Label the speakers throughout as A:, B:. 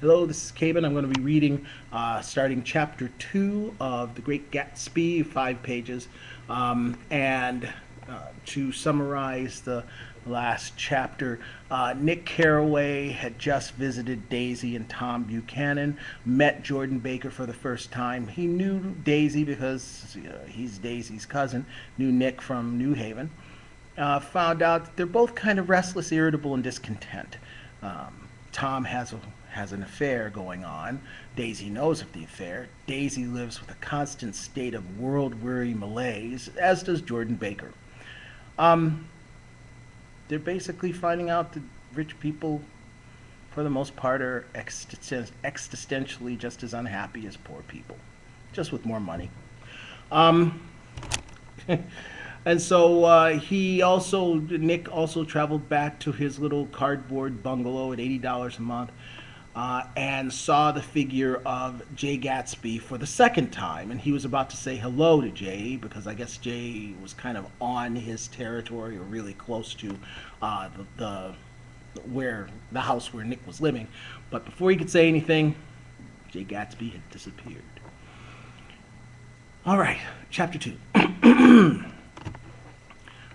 A: Hello, this is Caben. I'm going to be reading starting chapter 2 of The Great Gatsby, 5 pages. And to summarize the last chapter, Nick Carraway had just visited Daisy and Tom Buchanan, met Jordan Baker for the first time. He knew Daisy because he's Daisy's cousin, knew Nick from New Haven. Found out that they're both kind of restless, irritable, and discontent. Tom has an affair going on. Daisy knows of the affair. Daisy lives with a constant state of world-weary malaise, as does Jordan Baker. They're basically finding out that rich people, for the most part, are existentially just as unhappy as poor people, just with more money. And so Nick also traveled back to his little cardboard bungalow at $80 a month and saw the figure of Jay Gatsby for the second time. And he was about to say hello to Jay because I guess Jay was kind of on his territory or really close to the house where Nick was living. But before he could say anything, Jay Gatsby had disappeared. All right, chapter 2.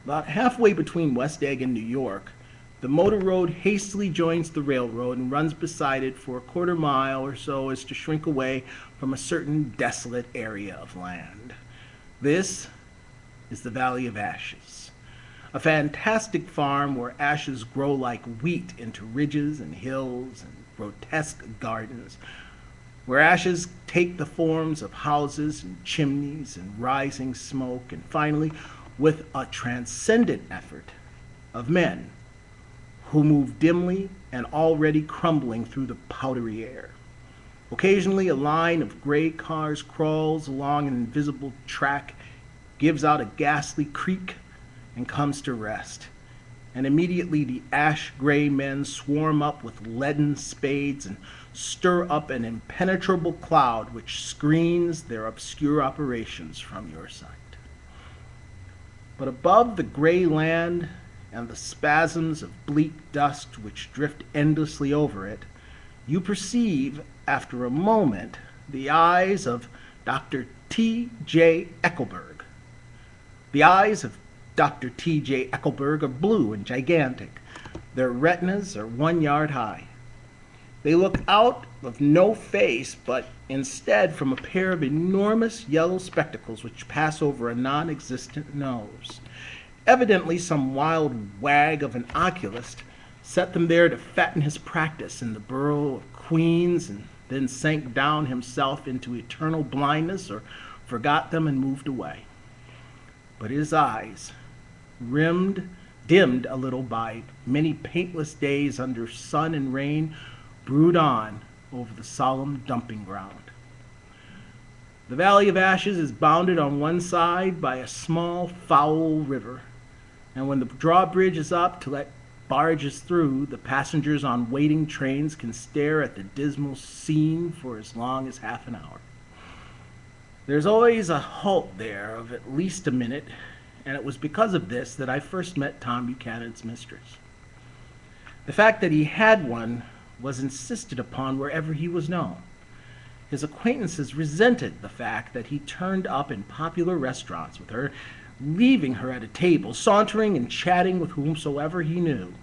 A: About halfway between West Egg and New York, the motor road hastily joins the railroad and runs beside it for a quarter-mile or so as to shrink away from a certain desolate area of land. This is the Valley of Ashes, a fantastic farm where ashes grow like wheat into ridges and hills and grotesque gardens, where ashes take the forms of houses and chimneys and rising smoke, and finally, with a transcendent effort of men who move dimly and already crumbling through the powdery air. Occasionally, a line of gray cars crawls along an invisible track, gives out a ghastly creak, and comes to rest. And immediately the ash-gray men swarm up with leaden spades and stir up an impenetrable cloud which screens their obscure operations from your sight. But above the gray land and the spasms of bleak dust which drift endlessly over it, you perceive, after a moment, the eyes of Dr. T.J. Eckelberg. The eyes of Dr. T.J. Eckelberg are blue and gigantic. Their retinas are 1 yard high. They look out of no face, but instead from a pair of enormous yellow spectacles which pass over a non-existent nose. Evidently some wild wag of an oculist set them there to fatten his practice in the borough of Queens, and then sank down himself into eternal blindness or forgot them and moved away. But his eyes, dimmed a little by many paintless days under sun and rain, brood on over the solemn dumping ground. The Valley of Ashes is bounded on one side by a small, foul river, and when the drawbridge is up to let barges through, the passengers on waiting trains can stare at the dismal scene for as long as half an hour. There's always a halt there of at least a minute, and it was because of this that I first met Tom Buchanan's mistress. The fact that he had one was insisted upon wherever he was known. His acquaintances resented the fact that he turned up in popular restaurants with her, leaving her at a table, sauntering and chatting with whomsoever he knew.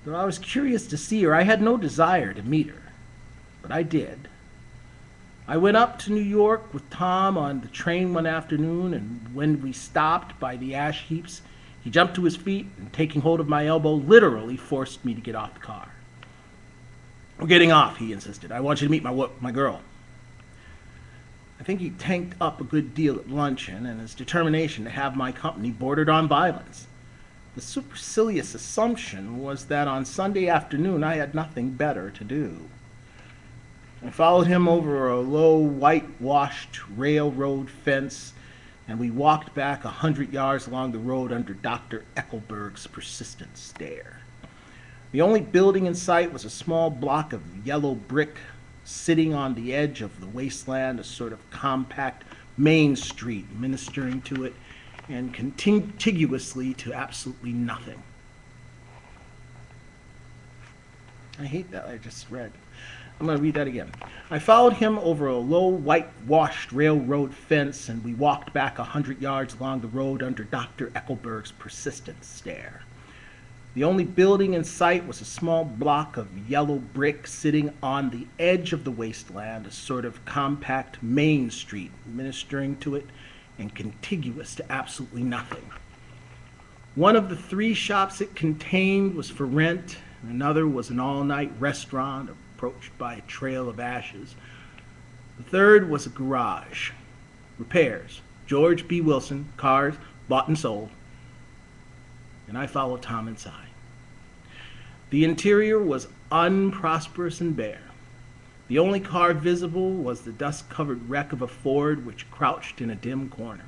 A: Though I was curious to see her, I had no desire to meet her, but I did. I went up to New York with Tom on the train one afternoon, and when we stopped by the ash heaps, he jumped to his feet and, taking hold of my elbow, literally forced me to get off the car. "We're getting off," he insisted. "I want you to meet my girl." I think he tanked up a good deal at luncheon, and his determination to have my company bordered on violence. The supercilious assumption was that on Sunday afternoon I had nothing better to do. I followed him over a low, whitewashed railroad fence, and we walked back 100 yards along the road under Dr. Eckelberg's persistent stare. The only building in sight was a small block of yellow brick sitting on the edge of the wasteland, a sort of compact Main Street ministering to it and contiguously to absolutely nothing. I hate that I just read. I'm going to read that again. I followed him over a low, whitewashed railroad fence, and we walked back 100 yards along the road under Dr. Eckelberg's persistent stare. The only building in sight was a small block of yellow brick sitting on the edge of the wasteland, a sort of compact main street ministering to it and contiguous to absolutely nothing. One of the 3 shops it contained was for rent, and another was an all-night restaurant approached by a trail of ashes. The third was a garage. Repairs. George B. Wilson, cars, bought and sold. And I followed Tom inside. The interior was unprosperous and bare. The only car visible was the dust-covered wreck of a Ford which crouched in a dim corner.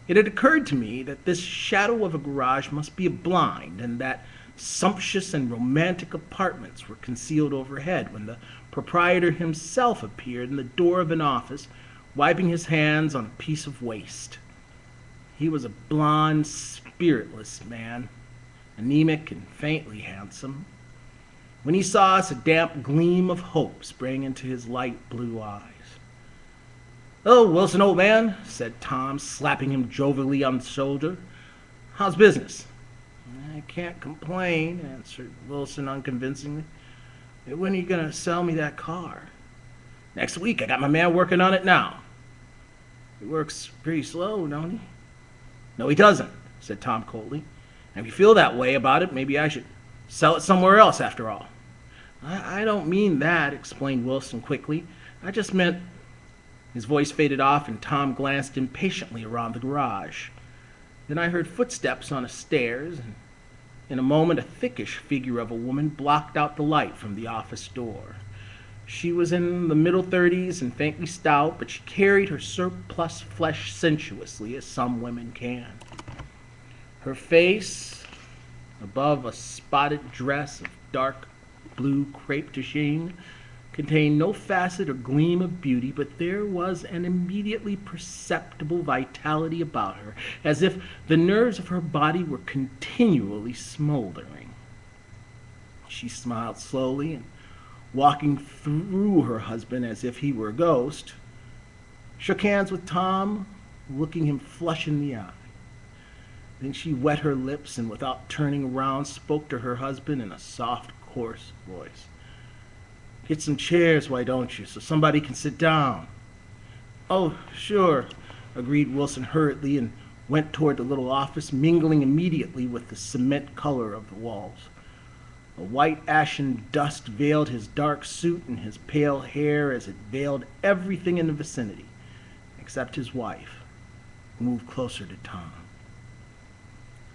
A: It had occurred to me that this shadow of a garage must be a blind, and that sumptuous and romantic apartments were concealed overhead when the proprietor himself appeared in the door of an office, wiping his hands on a piece of waste. He was a blond, spiritless man, anemic and faintly handsome. When he saw us, a damp gleam of hope sprang into his light blue eyes. "Hello, Wilson, old man," said Tom, slapping him jovially on the shoulder. "How's business?" "I can't complain," answered Wilson unconvincingly. "When are you going to sell me that car?" "Next week. I got my man working on it now." "He works pretty slow, don't he?" "No, he doesn't," said Tom coldly. "And if you feel that way about it, maybe I should sell it somewhere else after all." I don't mean that," explained Wilson quickly. "I just meant—" His voice faded off, and Tom glanced impatiently around the garage. Then I heard footsteps on the stairs, and in a moment a thickish figure of a woman blocked out the light from the office door. She was in the middle 30s and faintly stout, but she carried her surplus flesh sensuously, as some women can. Her face, above a spotted dress of dark blue crepe de chine, contained no facet or gleam of beauty, but there was an immediately perceptible vitality about her, as if the nerves of her body were continually smoldering. She smiled slowly, and walking through her husband as if he were a ghost, shook hands with Tom, looking him flush in the eye. Then she wet her lips and, without turning around, spoke to her husband in a soft, coarse voice. "Get some chairs, why don't you, so somebody can sit down?" "Oh, sure," agreed Wilson hurriedly, and went toward the little office, mingling immediately with the cement color of the walls. A white ashen dust veiled his dark suit and his pale hair as it veiled everything in the vicinity, except his wife, who moved closer to Tom.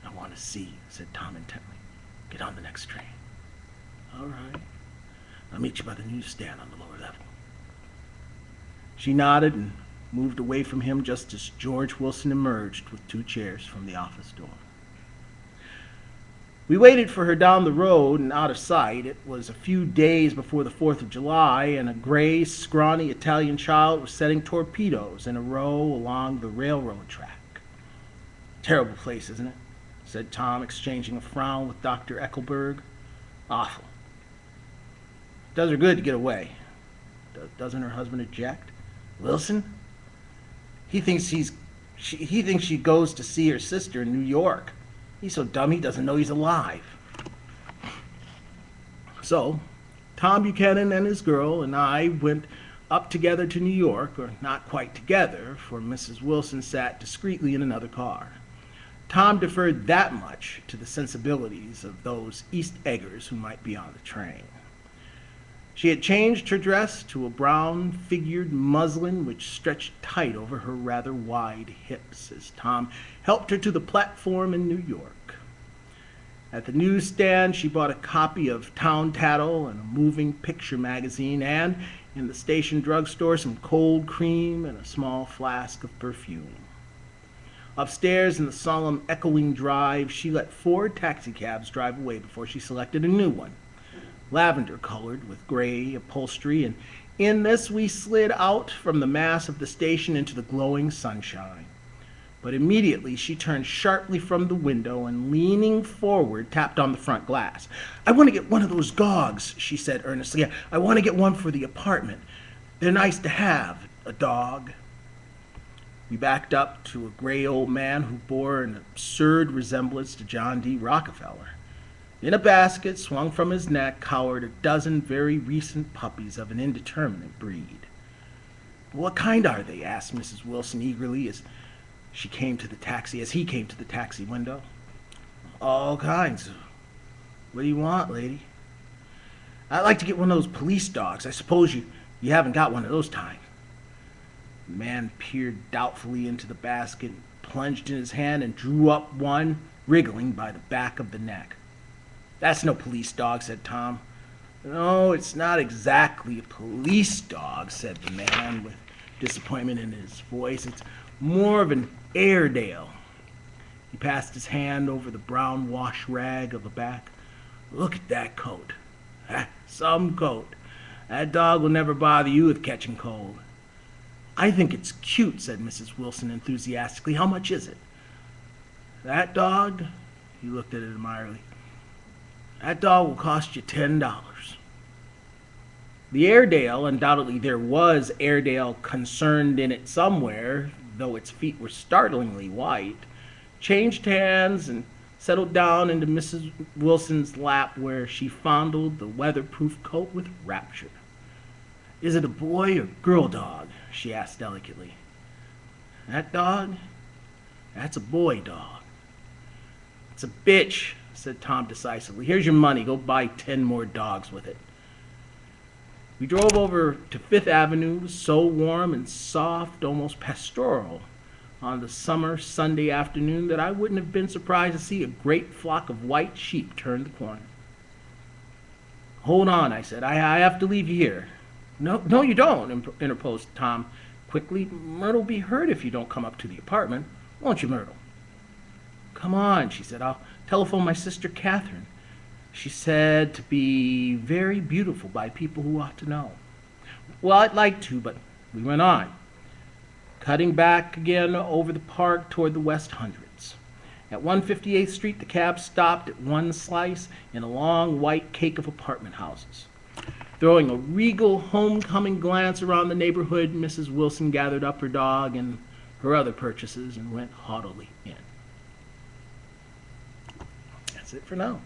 A: "I want to see," said Tom intently. "Get on the next train." "All right. I'll meet you by the newsstand on the lower level." She nodded and moved away from him just as George Wilson emerged with 2 chairs from the office door. We waited for her down the road and out of sight. It was a few days before the 4th of July, and a gray, scrawny Italian child was setting torpedoes in a row along the railroad track. "Terrible place, isn't it?" said Tom, exchanging a frown with Dr. Eckelberg. "Awful. Does her good to get away." Doesn't her husband object? "Wilson? He thinks she goes to see her sister in New York. He's so dumb he doesn't know he's alive." So, Tom Buchanan and his girl and I went up together to New York, or not quite together, for Mrs. Wilson sat discreetly in another car. Tom deferred that much to the sensibilities of those East Eggers who might be on the train. She had changed her dress to a brown-figured muslin which stretched tight over her rather wide hips as Tom helped her to the platform in New York. At the newsstand, she bought a copy of Town Tattle and a moving picture magazine, and in the station drugstore some cold cream and a small flask of perfume. Upstairs in the solemn, echoing drive, she let 4 taxicabs drive away before she selected a new one, lavender-colored with gray upholstery, and in this we slid out from the mass of the station into the glowing sunshine. But immediately she turned sharply from the window and, leaning forward, tapped on the front glass. "I want to get one of those dogs," she said earnestly. "I want to get one for the apartment. They're nice to have, a dog." We backed up to a gray old man who bore an absurd resemblance to John D. Rockefeller. In a basket swung from his neck cowered a dozen very recent puppies of an indeterminate breed. "What kind are they?" asked Mrs. Wilson eagerly as he came to the taxi window. "All kinds. What do you want, lady?" "I'd like to get one of those police dogs. I suppose you haven't got one of those type." The man peered doubtfully into the basket, plunged in his hand, and drew up one, wriggling by the back of the neck. "That's no police dog," said Tom. "No, it's not exactly a police dog," said the man with disappointment in his voice. "It's more of an Airedale." He passed his hand over the brown wash rag of the back. "Look at that coat. Some coat. That dog will never bother you with catching cold." "I think it's cute," said Mrs. Wilson enthusiastically. "How much is it?" "That dog?" He looked at it admiringly. "That dog will cost you $10. The Airedale, undoubtedly there was Airedale concerned in it somewhere, though its feet were startlingly white, changed hands and settled down into Mrs. Wilson's lap, where she fondled the weatherproof coat with rapture. "Is it a boy or girl dog?" she asked delicately. "That dog? That's a boy dog." "It's a bitch," said Tom decisively. "Here's your money. Go buy 10 more dogs with it." We drove over to Fifth Avenue, so warm and soft, almost pastoral, on the summer Sunday afternoon that I wouldn't have been surprised to see a great flock of white sheep turn the corner. "Hold on," I said. I have to leave you here." No, you don't," interposed Tom quickly. "Myrtle'll be hurt if you don't come up to the apartment. Won't you, Myrtle?" "Come on," she said. "I'll telephone my sister Catherine. She's said to be very beautiful by people who ought to know." "Well, I'd like to," but we went on, cutting back again over the park toward the West Hundreds. At 158th Street, the cab stopped at one slice in a long white cake of apartment houses. Throwing a regal homecoming glance around the neighborhood, Mrs. Wilson gathered up her dog and her other purchases and went haughtily in. That's it for now.